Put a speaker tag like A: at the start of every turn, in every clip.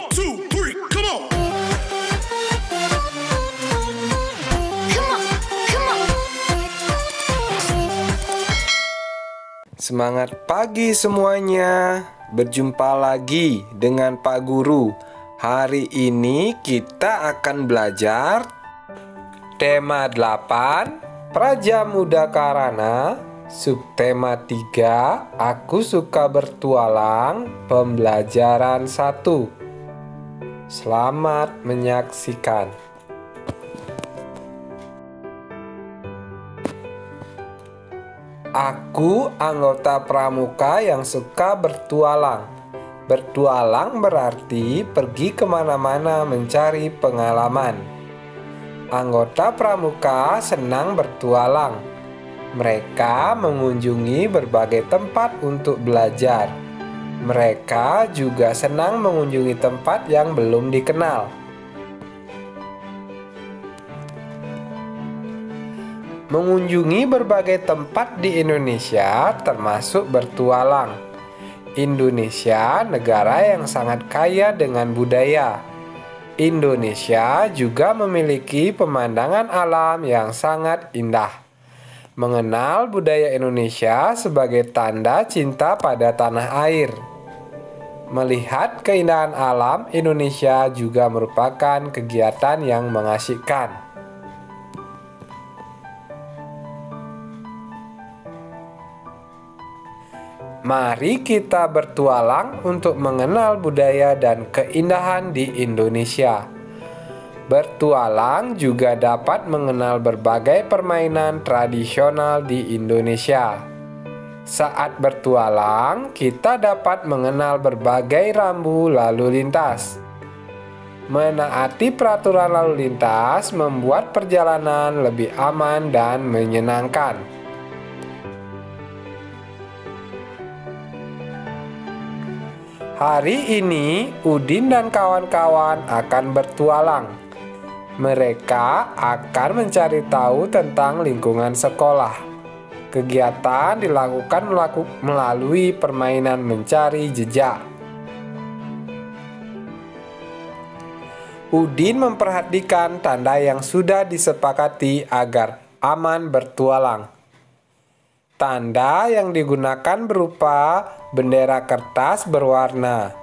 A: One, two, three, come on.
B: Semangat pagi semuanya. Berjumpa lagi dengan Pak Guru. Hari ini kita akan belajar tema 8, Praja Muda Karana, subtema 3, Aku Suka Bertualang, pembelajaran 1. Selamat menyaksikan. Aku anggota pramuka yang suka bertualang. Bertualang berarti pergi kemana-mana mencari pengalaman. Anggota pramuka senang bertualang. Mereka mengunjungi berbagai tempat untuk belajar. Mereka juga senang mengunjungi tempat yang belum dikenal. Mengunjungi berbagai tempat di Indonesia termasuk bertualang. Indonesia negara yang sangat kaya dengan budaya. Indonesia juga memiliki pemandangan alam yang sangat indah. Mengenal budaya Indonesia sebagai tanda cinta pada tanah air. Melihat keindahan alam Indonesia juga merupakan kegiatan yang mengasyikan. Mari kita bertualang untuk mengenal budaya dan keindahan di Indonesia. Bertualang juga dapat mengenal berbagai permainan tradisional di Indonesia. Saat bertualang, kita dapat mengenal berbagai rambu lalu lintas. Menaati peraturan lalu lintas membuat perjalanan lebih aman dan menyenangkan. Hari ini, Udin dan kawan-kawan akan bertualang. Mereka akan mencari tahu tentang lingkungan sekolah. Kegiatan dilakukan melalui permainan mencari jejak. Udin memperhatikan tanda yang sudah disepakati agar aman bertualang. Tanda yang digunakan berupa bendera kertas berwarna.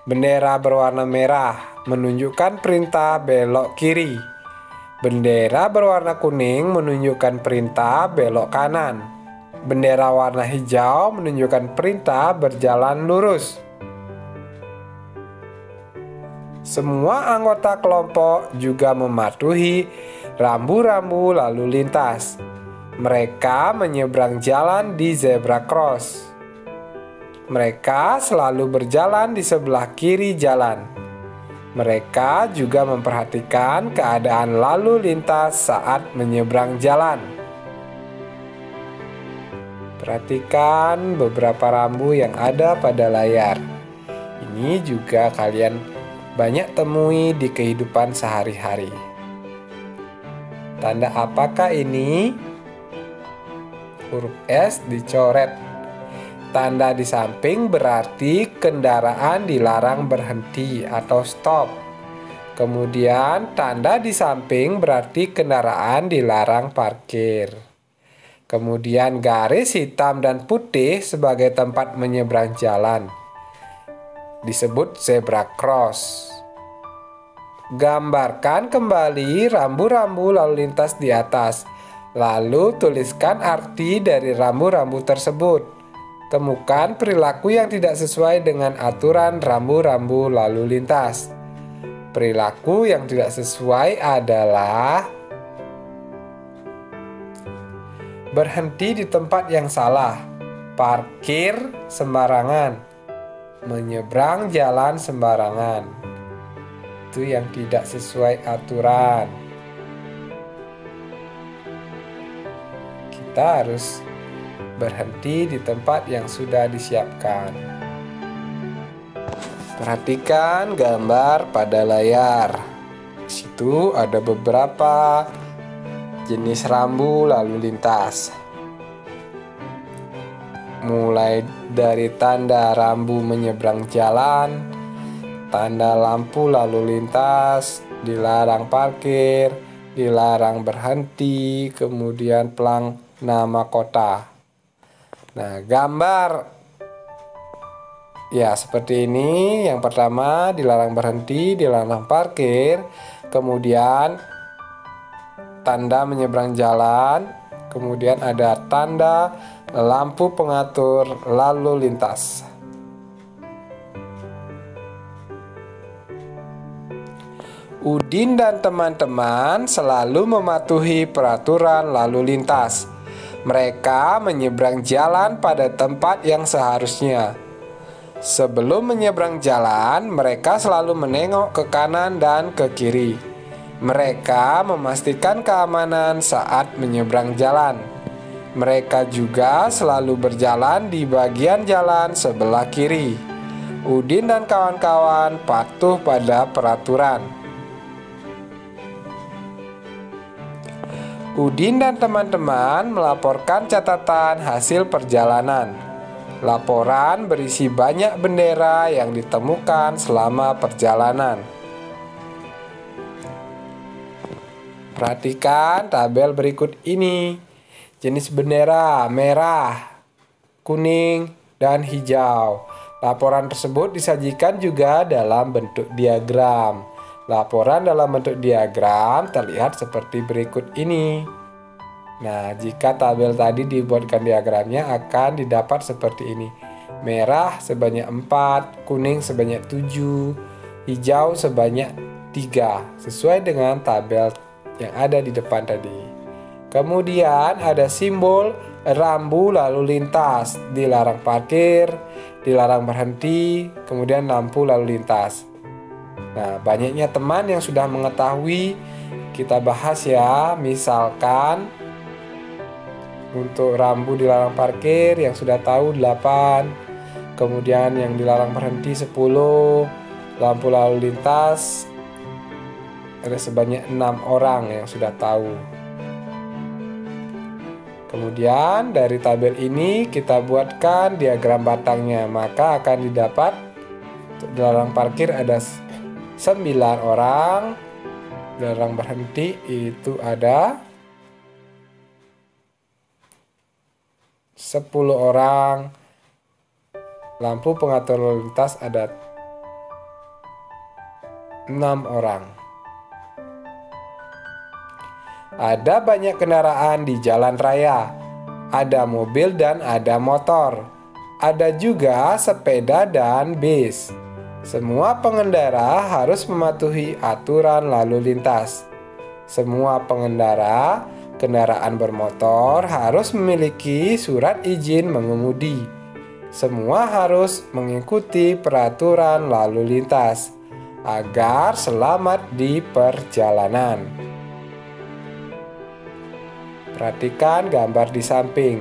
B: Bendera berwarna merah menunjukkan perintah belok kiri. Bendera berwarna kuning menunjukkan perintah belok kanan. Bendera warna hijau menunjukkan perintah berjalan lurus. Semua anggota kelompok juga mematuhi rambu-rambu lalu lintas. Mereka menyeberang jalan di zebra cross. Mereka selalu berjalan di sebelah kiri jalan. Mereka juga memperhatikan keadaan lalu lintas saat menyeberang jalan. Perhatikan beberapa rambu yang ada pada layar. Ini juga kalian banyak temui di kehidupan sehari-hari. Tanda apakah ini? Huruf S dicoret. Tanda di samping berarti kendaraan dilarang berhenti atau stop. Kemudian tanda di samping berarti kendaraan dilarang parkir. Kemudian garis hitam dan putih sebagai tempat menyeberang jalan. Disebut zebra cross. Gambarkan kembali rambu-rambu lalu lintas di atas. Lalu tuliskan arti dari rambu-rambu tersebut. Temukan perilaku yang tidak sesuai dengan aturan rambu-rambu lalu lintas. Perilaku yang tidak sesuai adalah berhenti di tempat yang salah, parkir sembarangan, menyeberang jalan sembarangan. Itu yang tidak sesuai aturan. Kita harus berhenti di tempat yang sudah disiapkan. Perhatikan gambar pada layar. Di situ ada beberapa jenis rambu lalu lintas. Mulai dari tanda rambu menyeberang jalan, tanda lampu lalu lintas, dilarang parkir, dilarang berhenti, kemudian pelang nama kota. Nah, gambar ya seperti ini. Yang pertama dilarang berhenti, dilarang parkir, kemudian tanda menyeberang jalan, kemudian ada tanda lampu pengatur lalu lintas. Udin dan teman-teman selalu mematuhi peraturan lalu lintas. Mereka menyeberang jalan pada tempat yang seharusnya. Sebelum menyeberang jalan, mereka selalu menengok ke kanan dan ke kiri. Mereka memastikan keamanan saat menyeberang jalan. Mereka juga selalu berjalan di bagian jalan sebelah kiri. Udin dan kawan-kawan patuh pada peraturan. Udin dan teman-teman melaporkan catatan hasil perjalanan. Laporan berisi banyak bendera yang ditemukan selama perjalanan. Perhatikan tabel berikut ini. Jenis bendera merah, kuning, dan hijau. Laporan tersebut disajikan juga dalam bentuk diagram. Laporan dalam bentuk diagram terlihat seperti berikut ini. Nah, jika tabel tadi dibuatkan diagramnya akan didapat seperti ini. Merah sebanyak 4, kuning sebanyak 7, hijau sebanyak 3, sesuai dengan tabel yang ada di depan tadi. Kemudian ada simbol rambu lalu lintas, dilarang parkir, dilarang berhenti, kemudian lampu lalu lintas. Nah, banyaknya teman yang sudah mengetahui, kita bahas ya. Misalkan untuk rambu dilarang parkir yang sudah tahu 8, kemudian yang dilarang berhenti 10, lampu lalu lintas ada sebanyak 6 orang yang sudah tahu. Kemudian dari tabel ini kita buatkan diagram batangnya, maka akan didapat untuk dilarang parkir ada 9 orang, dilarang berhenti itu ada 10 orang, lampu pengatur lalu lintas ada 6 orang. Ada banyak kendaraan di jalan raya, ada mobil dan ada motor, ada juga sepeda dan bis. Semua pengendara harus mematuhi aturan lalu lintas. Semua pengendara kendaraan bermotor harus memiliki surat izin mengemudi. Semua harus mengikuti peraturan lalu lintas agar selamat di perjalanan. Perhatikan gambar di samping.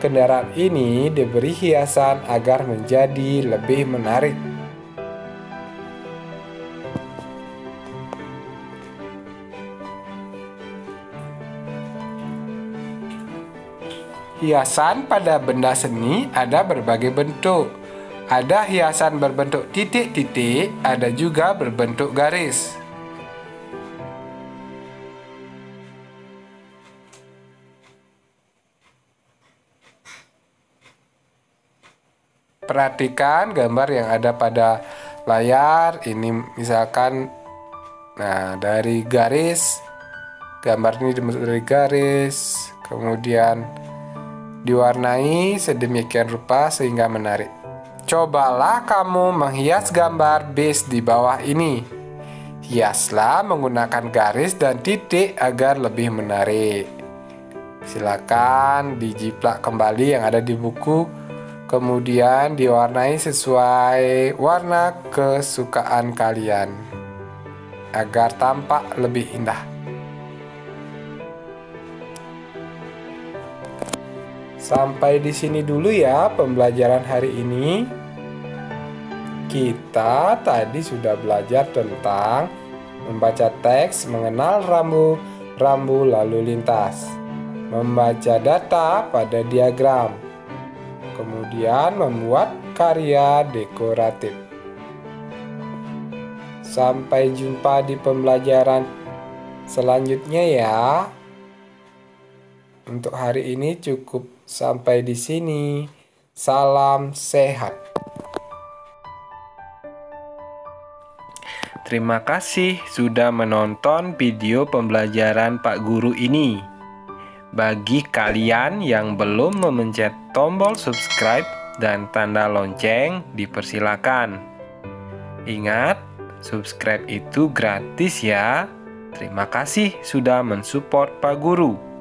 B: Kendaraan ini diberi hiasan agar menjadi lebih menarik. Hiasan pada benda seni ada berbagai bentuk. Ada hiasan berbentuk titik-titik, ada juga berbentuk garis. Perhatikan gambar yang ada pada layar. Ini misalkan, nah dari garis, gambar ini dibentuk dari garis, kemudian diwarnai sedemikian rupa sehingga menarik. Cobalah kamu menghias gambar base di bawah ini. Hiaslah menggunakan garis dan titik agar lebih menarik. Silakan dijiplak kembali yang ada di buku, kemudian diwarnai sesuai warna kesukaan kalian agar tampak lebih indah. Sampai di sini dulu ya pembelajaran hari ini. Kita tadi sudah belajar tentang membaca teks, mengenal rambu lalu lintas, membaca data pada diagram, kemudian membuat karya dekoratif. Sampai jumpa di pembelajaran selanjutnya ya. Untuk hari ini cukup sampai di sini. Salam sehat. Terima kasih sudah menonton video pembelajaran Pak Guru ini. Bagi kalian yang belum memencet tombol subscribe dan tanda lonceng, dipersilakan. Ingat, subscribe itu gratis ya. Terima kasih sudah mensupport Pak Guru.